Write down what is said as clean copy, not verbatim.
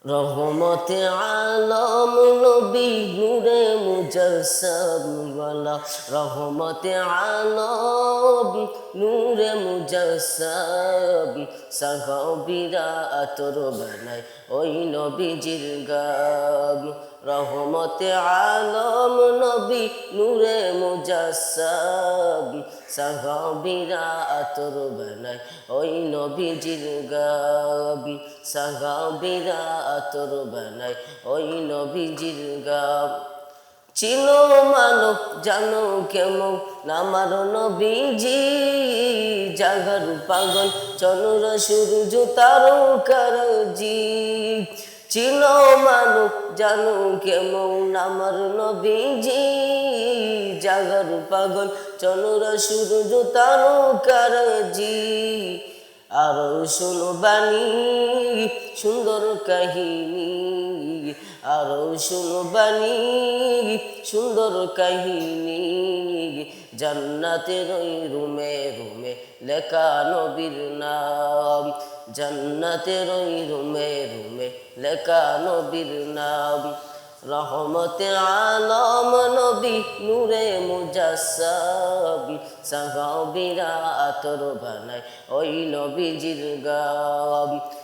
রহমতে আলম নবী নূরে মুজাসসাম ওয়ালা রহমতে আলম নূরে মুজাসসাম সাহাবীরা আতর বানায় ওই নবীজির গাম রহমতে আলম নবী নূরে মুজাসসাম সাহাবীরা আতর বানায় ওই নবীজির গাম সাহাবীরা আতর বানায় ওই নবীজির গাম চিনো মানব জানো কেমন আমার নবীজি জাগার পাগল চন্দ্র সূর্য তারকার জি চিনো মানব জানো কেমন আমার নবীজি জাগার পাগল চন্দ্র সূর্য তারকার জি আরো শোনো বাণী সুন্দর কাহিনী আরো শোনো বাণী সুন্দর কাহিনী জান্নাতের ওই রুমে রুমে লেখা নবীর নাম জান্নাতের ওই রুমে রুমে লেখা নবীর নাম রহমতে আলম নবী নূরে মুজাসসাম সাহাবীরা আতর বানায় ওই নবীজির গাম